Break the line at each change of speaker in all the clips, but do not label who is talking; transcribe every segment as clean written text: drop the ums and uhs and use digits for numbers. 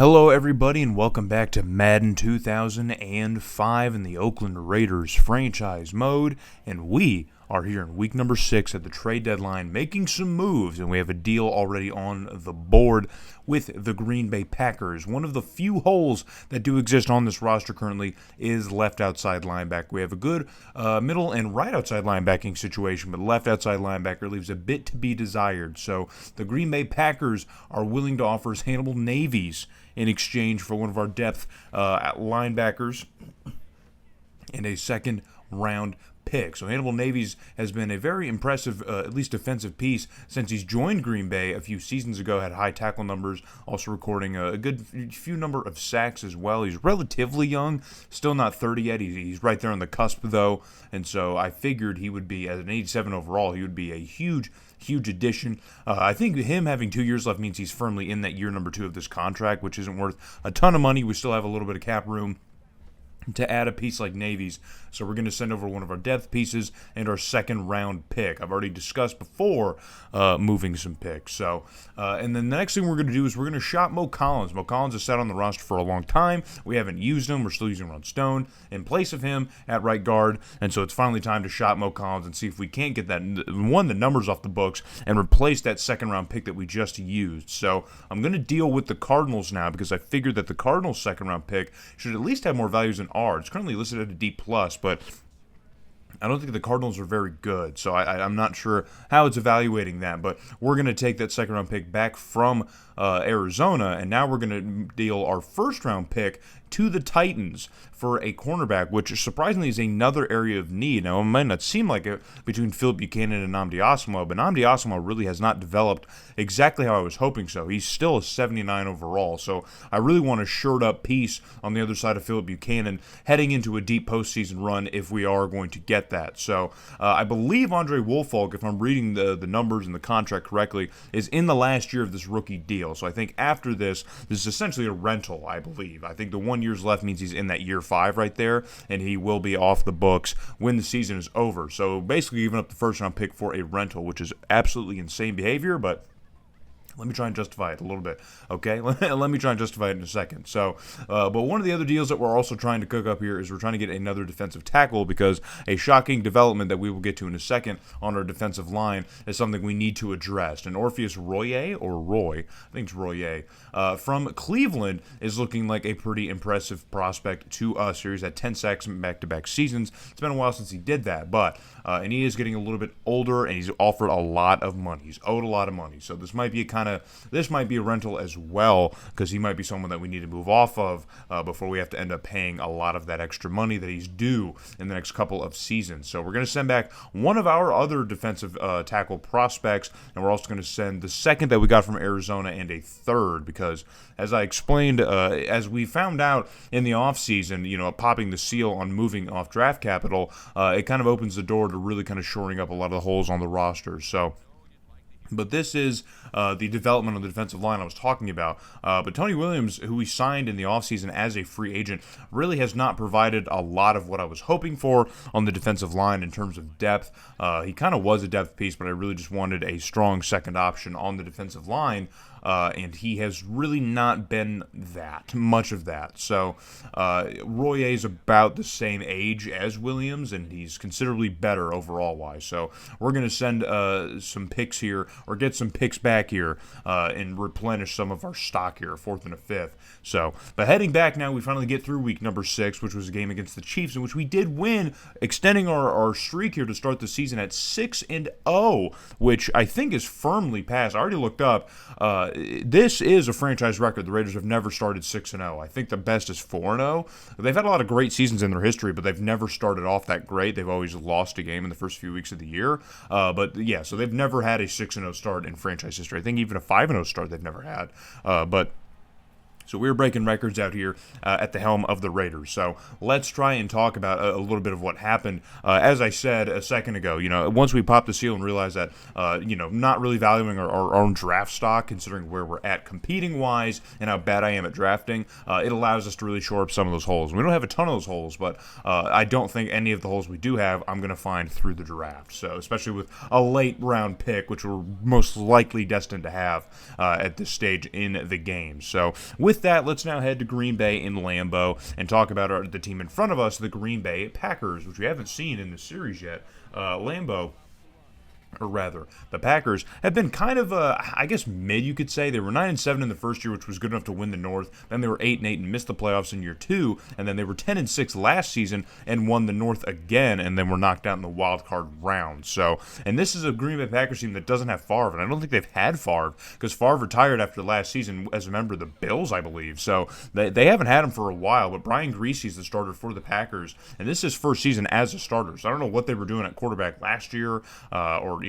Hello, everybody, and welcome back to Madden 2005 in the Oakland Raiders franchise mode. And we are here in week number 6 at the trade deadline making some moves, and we have a deal already on the board with the Green Bay Packers. One of the few holes that do exist on this roster currently is left outside linebacker. We have a good middle and right outside linebacking situation, but left outside linebacker leaves a bit to be desired. So the Green Bay Packers are willing to offer us Hannibal Navies in exchange for one of our depth linebackers and a second-round pick. So Hannibal Navies has been a very impressive, at least defensive piece since he's joined Green Bay a few seasons ago, had high tackle numbers, also recording a good few number of sacks as well. He's relatively young, still not 30 yet. He's right there on the cusp, though, and so I figured he would be, as an 87 overall, he would be a huge addition. I think him having 2 years left means he's firmly in that year number 2 of this contract, which isn't worth a ton of money. We still have a little bit of cap room to add a piece like Navies. So we're going to send over one of our depth pieces and our second-round pick. I've already discussed before moving some picks. So, and then the next thing we're going to do is we're going to shop Mo Collins. Mo Collins has sat on the roster for a long time. We haven't used him. We're still using Ron Stone in place of him at right guard. And so it's finally time to shop Mo Collins and see if we can't get that, one, the numbers off the books and replace that second-round pick that we just used. So I'm going to deal with the Cardinals now because I figured that the Cardinals' second-round pick should at least have more values than R. It's currently listed at a D+, but I don't think the Cardinals are very good, so I'm not sure how it's evaluating that. But we're going to take that second-round pick back from Arizona, and now we're going to deal our first-round pick to the Titans for a cornerback, which surprisingly is another area of need. Now, it might not seem like it between Philip Buchanan and Nnamdi Asomugha, but Nnamdi Asomugha really has not developed exactly how I was hoping so. He's still a 79 overall, so I really want a shored-up piece on the other side of Philip Buchanan heading into a deep postseason run if we are going to get that. So I believe Andre Woolfolk, if I'm reading the numbers and the contract correctly, is in the last year of this rookie deal. So I think after this is essentially a rental, I believe. I think the 1 year's left means he's in that year 5 right there, and he will be off the books when the season is over. So basically giving up the first-round pick for a rental, which is absolutely insane behavior, but let me try and justify it a little bit, okay? Let me try and justify it in a second. So, but one of the other deals that we're also trying to cook up here is we're trying to get another defensive tackle because a shocking development that we will get to in a second on our defensive line is something we need to address. And Orpheus Royer, or Roy, I think it's Royer, from Cleveland is looking like a pretty impressive prospect to us here. He's had 10 sacks in back-to-back seasons. It's been a while since he did that, but and he is getting a little bit older, and he's offered a lot of money. He's owed a lot of money. So this might be a rental as well, because he might be someone that we need to move off of before we have to end up paying a lot of that extra money that he's due in the next couple of seasons. So we're going to send back one of our other defensive tackle prospects, and we're also going to send the second that we got from Arizona and a third, because as I explained, as we found out in the offseason, popping the seal on moving off draft capital, it kind of opens the door to really kind of shoring up a lot of the holes on the roster. So, but this is the development on the defensive line I was talking about. But Tony Williams, who we signed in the offseason as a free agent, really has not provided a lot of what I was hoping for on the defensive line in terms of depth. He kind of was a depth piece, but I really just wanted a strong second option on the defensive line. And he has really not been much of that. So Royer is about the same age as Williams, and he's considerably better overall-wise. So we're going to send some picks here, or get some picks back here, and replenish some of our stock here, 4th and a 5th. So, but heading back now, we finally get through week number 6, which was a game against the Chiefs, in which we did win, extending our streak here to start the season at 6-0, which I think is firmly past. I already looked up. This is a franchise record. The Raiders have never started 6-0. I think the best is 4-0. They've had a lot of great seasons in their history, but they've never started off that great. They've always lost a game in the first few weeks of the year. But yeah, so they've never had a 6-0 start in franchise history. I think even a 5-0 start they've never had. So we're breaking records out here at the helm of the Raiders. So let's try and talk about a little bit of what happened. As I said a second ago, once we popped the seal and realized that, not really valuing our own draft stock, considering where we're at competing-wise and how bad I am at drafting, it allows us to really shore up some of those holes. We don't have a ton of those holes, but I don't think any of the holes we do have I'm going to find through the draft. So especially with a late-round pick, which we're most likely destined to have at this stage in the game. So with with that, let's now head to Green Bay in Lambeau and talk about the team in front of us, the Green Bay Packers, which we haven't seen in the series yet. Lambeau, or rather, the Packers have been kind of, I guess, mid, you could say. They were 9-7 in the first year, which was good enough to win the North. Then they were 8-8 and missed the playoffs in year 2. And then they were 10-6 last season and won the North again, and then were knocked out in the wild card round. So, and this is a Green Bay Packers team that doesn't have Favre, and I don't think they've had Favre because Favre retired after last season as a member of the Bills, I believe. So they haven't had him for a while. But Brian Greasy's the starter for the Packers, and this is his first season as a starter. So I don't know what they were doing at quarterback last year, or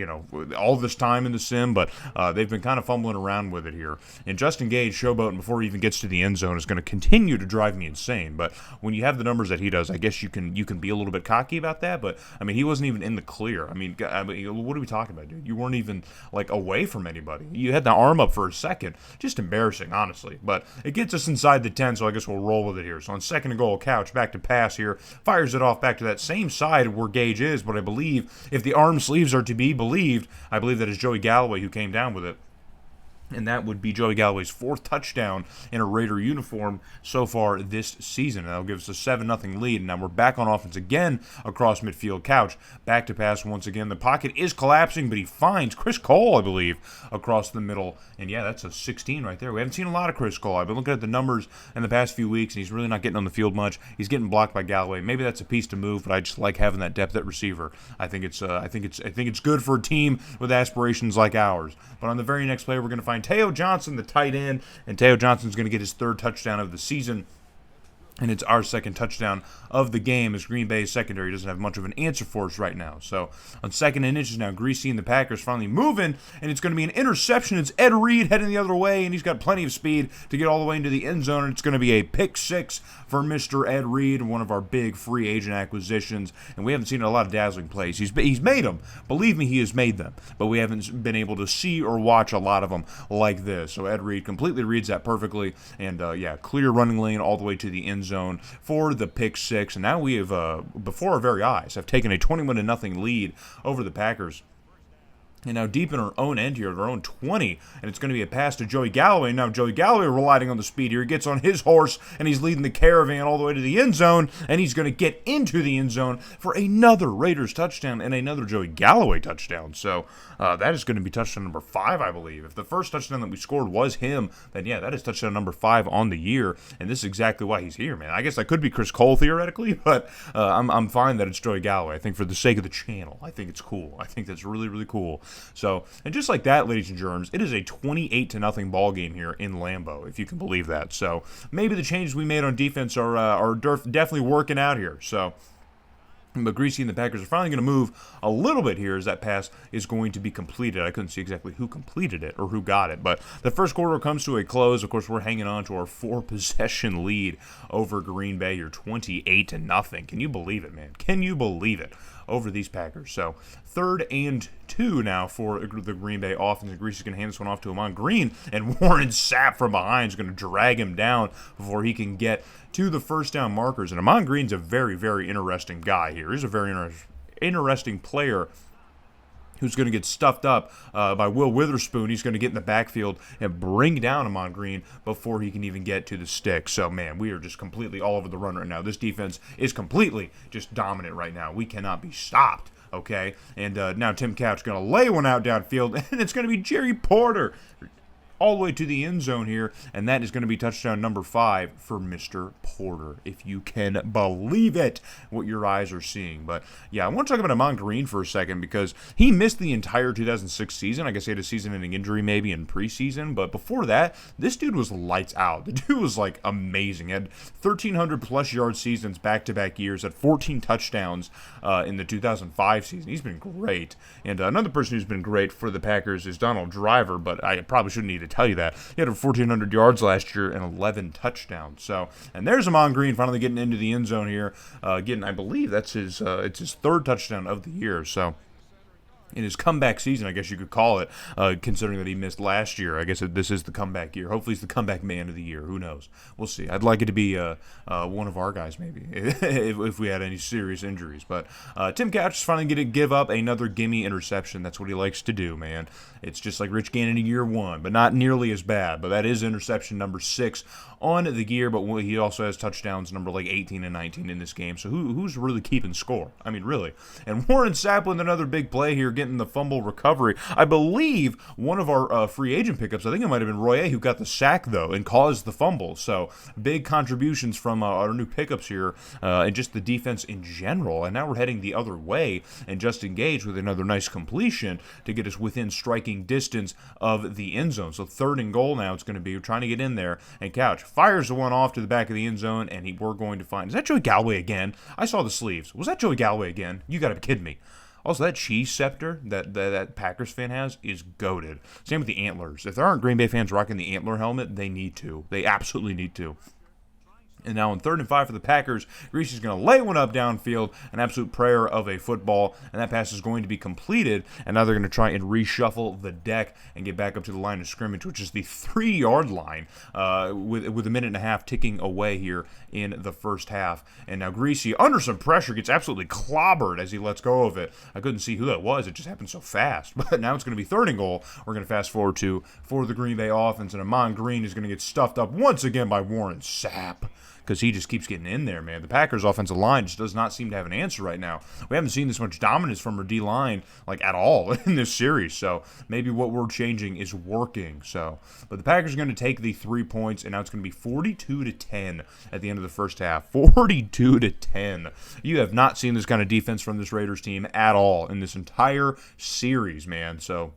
all this time in the sim, but they've been kind of fumbling around with it here. And Justin Gage, showboating before he even gets to the end zone, is going to continue to drive me insane. But when you have the numbers that he does, I guess you can be a little bit cocky about that. But I mean, he wasn't even in the clear. I mean, what are we talking about, dude? You weren't even like away from anybody. You had the arm up for a second. Just embarrassing, honestly. But it gets us inside the 10, so I guess we'll roll with it here. So on second and goal, Couch back to pass here, fires it off back to that same side where Gage is. But I believe if the arm sleeves are to be believed, I believe that is Joey Galloway who came down with it. And that would be Joey Galloway's 4th touchdown in a Raider uniform so far this season. And that'll give us a 7-0 lead. And now we're back on offense again across midfield. Couch back to pass once again. The pocket is collapsing, but he finds Chris Cole, I believe, across the middle. And yeah, that's a 16 right there. We haven't seen a lot of Chris Cole. I've been looking at the numbers in the past few weeks, and he's really not getting on the field much. He's getting blocked by Galloway. Maybe that's a piece to move, but I just like having that depth at receiver. I think it's good for a team with aspirations like ours. But on the very next play, we're going to find Teo Johnson, the tight end, and Teo Johnson's going to get his 3rd touchdown of the season. And it's our 2nd touchdown of the game, as Green Bay's secondary doesn't have much of an answer for us right now. So on 2nd and inches now, Greasy and the Packers finally moving, and it's going to be an interception. It's Ed Reed heading the other way, and he's got plenty of speed to get all the way into the end zone. And it's going to be a pick 6 for Mr. Ed Reed, one of our big free agent acquisitions. And we haven't seen a lot of dazzling plays. He's made them. Believe me, he has made them. But we haven't been able to see or watch a lot of them like this. So Ed Reed completely reads that perfectly. And, clear running lane all the way to the end zone for the pick 6. And now we have, before our very eyes, have taken a 21-0 lead over the Packers. And now deep in our own end here, our own 20, and it's going to be a pass to Joey Galloway. Now Joey Galloway relying on the speed here. He gets on his horse, and he's leading the caravan all the way to the end zone, and he's going to get into the end zone for another Raiders touchdown and another Joey Galloway touchdown. So that is going to be touchdown number 5, I believe. If the first touchdown that we scored was him, then yeah, that is touchdown number 5 on the year, and this is exactly why he's here, man. I guess that could be Chris Cole theoretically, but I'm fine that it's Joey Galloway. I think for the sake of the channel, I think it's cool. I think that's really, really cool. So, and just like that, ladies and germs, it is a 28-0 ball game here in Lambeau, if you can believe that. So, maybe the changes we made on defense are definitely working out here. So, but Greasy and the Packers are finally going to move a little bit here as that pass is going to be completed. I couldn't see exactly who completed it or who got it, but the first quarter comes to a close. Of course, we're hanging on to our 4-possession lead over Green Bay. You're 28-0. Can you believe it, man? Can you believe it? Over these Packers. So 3rd and 2 now for the Green Bay offense. And Greasy's going to hand this one off to Amon Green, and Warren Sapp from behind is going to drag him down before he can get to the first down markers. And Amon Green's a very, very interesting guy here. He's a very interesting player who's going to get stuffed up by Will Witherspoon. He's going to get in the backfield and bring down Amon Green before he can even get to the stick. So, man, we are just completely all over the run right now. This defense is completely just dominant right now. We cannot be stopped, okay? And now Tim Couch going to lay one out downfield, and it's going to be Jerry Porter all the way to the end zone here, and that is going to be touchdown number 5 for Mr. Porter, if you can believe it, what your eyes are seeing. But, yeah, I want to talk about Amon Green for a second because he missed the entire 2006 season. I guess he had a season-ending injury maybe in preseason, but before that, this dude was lights out. The dude was, like, amazing. He had 1,300-plus yard seasons back-to-back years, had 14 touchdowns in the 2005 season. He's been great. And another person who's been great for the Packers is Donald Driver, but I probably shouldn't need to tell you that. He had 1,400 yards last year and 11 touchdowns. So, and there's Amon Green finally getting into the end zone here. I believe that's his 3rd touchdown of the year. So, in his comeback season, I guess you could call it, considering that he missed last year. I guess this is the comeback year. Hopefully he's the comeback man of the year. Who knows? We'll see. I'd like it to be one of our guys, maybe, if we had any serious injuries. But Tim Couch is finally going to give up another gimme interception. That's what he likes to do, man. It's just like Rich Gannon in year one, but not nearly as bad. But that is interception number 6 on the year, but he also has touchdowns number like 18 and 19 in this game. So who's really keeping score? I mean, really. And Warren Sapp with another big play here, getting the fumble recovery. I believe one of our free agent pickups, I think it might have been Royer, who got the sack, though, and caused the fumble. So big contributions from our new pickups here, and just the defense in general. And now we're heading the other way, and Justin Gage with another nice completion to get us within striking distance of the end zone. So 3rd and goal now it's going to be. We're trying to get in there, and Couch fires the one off to the back of the end zone, and we're going to find... Is that Joey Galloway again? I saw the sleeves. Was that Joey Galloway again? You got to be kidding me. Also, that cheese scepter that Packers fan has is goated. Same with the antlers. If there aren't Green Bay fans rocking the antler helmet, they need to. They absolutely need to. And now on 3rd and 5 for the Packers, Greasy's going to lay one up downfield, an absolute prayer of a football, and that pass is going to be completed, and now they're going to try and reshuffle the deck and get back up to the line of scrimmage, which is the 3-yard line, with a minute and a half ticking away here in the first half. And now Greasy, under some pressure, gets absolutely clobbered as he lets go of it. I couldn't see who that was. It just happened so fast. But now it's going to be 3rd and goal. We're going to fast forward to for the Green Bay offense, and Amon Green is going to get stuffed up once again by Warren Sapp, because he just keeps getting in there, man. The Packers' offensive line just does not seem to have an answer right now. We haven't seen this much dominance from our D-line, like, at all in this series, so maybe what we're changing is working. So, but the Packers are going to take the 3 points, and now it's going to be 42-10 at the end of the first half. 42-10. You have not seen this kind of defense from this Raiders team at all in this entire series, man, so...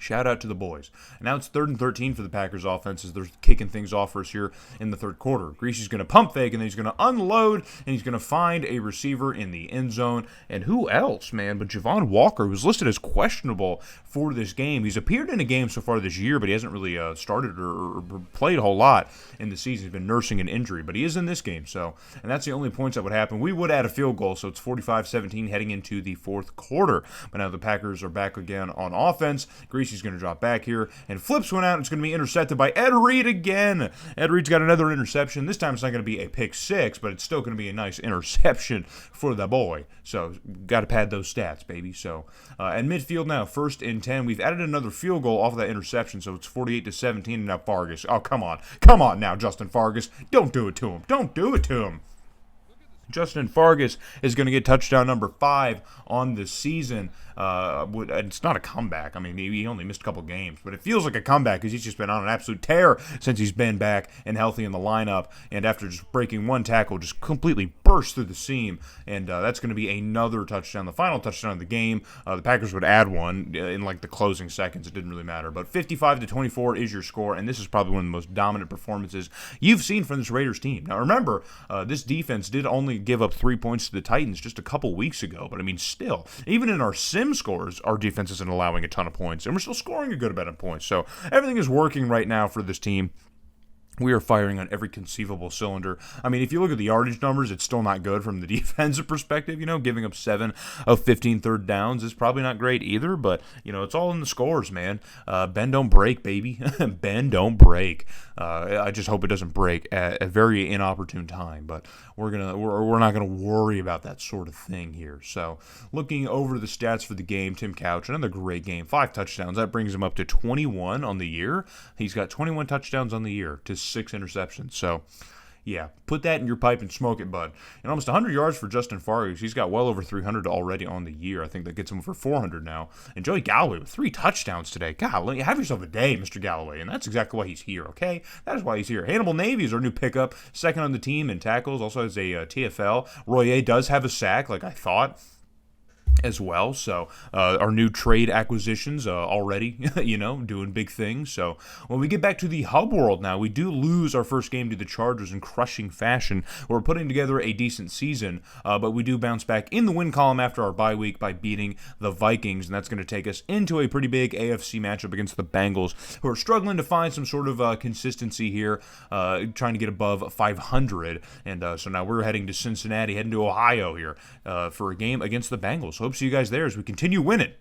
Shout out to the boys. And now it's 3rd and 13 for the Packers offense as they're kicking things off for us here in the third quarter. Greasy's going to pump fake, and then he's going to unload, and he's going to find a receiver in the end zone. And who else, man, but Javon Walker, who's listed as questionable for this game. He's appeared in a game so far this year, but he hasn't really started or played a whole lot in the season. He's been nursing an injury, but he is in this game. So, and that's the only points that would happen. We would add a field goal, so it's 45-17 heading into the fourth quarter. But now the Packers are back again on offense. Greasy's going to drop back here and flips one out. It's going to be intercepted by Ed Reed again. Ed Reed's got another interception. This time it's not going to be a pick six, but it's still going to be a nice interception for the boy. So got to pad those stats, baby. So at midfield now, 1st and 10. We've added another field goal off of that interception, so it's 48-17. And now Fargas. Oh, come on now, Justin Fargas. Don't do it to him. Don't do it to him. Justin Fargas is going to get touchdown number 5 on the season. It's not a comeback. I mean, he only missed a couple games, but it feels like a comeback because he's just been on an absolute tear since he's been back and healthy in the lineup. And after just breaking one tackle, just completely burst through the seam. And that's going to be another touchdown, the final touchdown of the game. The Packers would add one in like the closing seconds. It didn't really matter. But 55-24 is your score, and this is probably one of the most dominant performances you've seen from this Raiders team. Now, remember, this defense did only give up 3 points to the Titans just a couple weeks ago. But, I mean, still, even in our sim scores, our defense isn't allowing a ton of points, and we're still scoring a good amount of points. So everything is working right now for this team. We are firing on every conceivable cylinder. I mean, if you look at the yardage numbers, it's still not good from the defensive perspective. You know, giving up 7 of 15 third downs is probably not great either, but, you know, it's all in the scores, man. Bend don't break, baby. Bend don't break. I just hope it doesn't break at a very inopportune time, but we're not gonna worry about that sort of thing here. So, looking over the stats for the game, Tim Couch, another great game, 5 touchdowns. That brings him up to 21 on the year. He's got 21 touchdowns on the year to 6 interceptions. So, yeah, put that in your pipe and smoke it, bud. And almost 100 yards for Justin Fargas. He's got well over 300 already on the year. I think that gets him for 400 now. And Joey Galloway with 3 touchdowns today. Golly, have yourself a day, Mr. Galloway. And that's exactly why he's here, okay? That is why he's here. Hannibal Navy is our new pickup. 2nd on the team in tackles. Also has a TFL. Royer does have a sack, like I thought, as well. So our new trade acquisitions already, you know, doing big things. So when we get back to the hub world now, we do lose our first game to the Chargers in crushing fashion. We're putting together a decent season, but we do bounce back in the win column after our bye week by beating the Vikings, and that's going to take us into a pretty big AFC matchup against the Bengals, who are struggling to find some sort of consistency here, trying to get above 500. And so now we're heading to Cincinnati, heading to Ohio here for a game against the Bengals. So hope to see you guys there as we continue winning.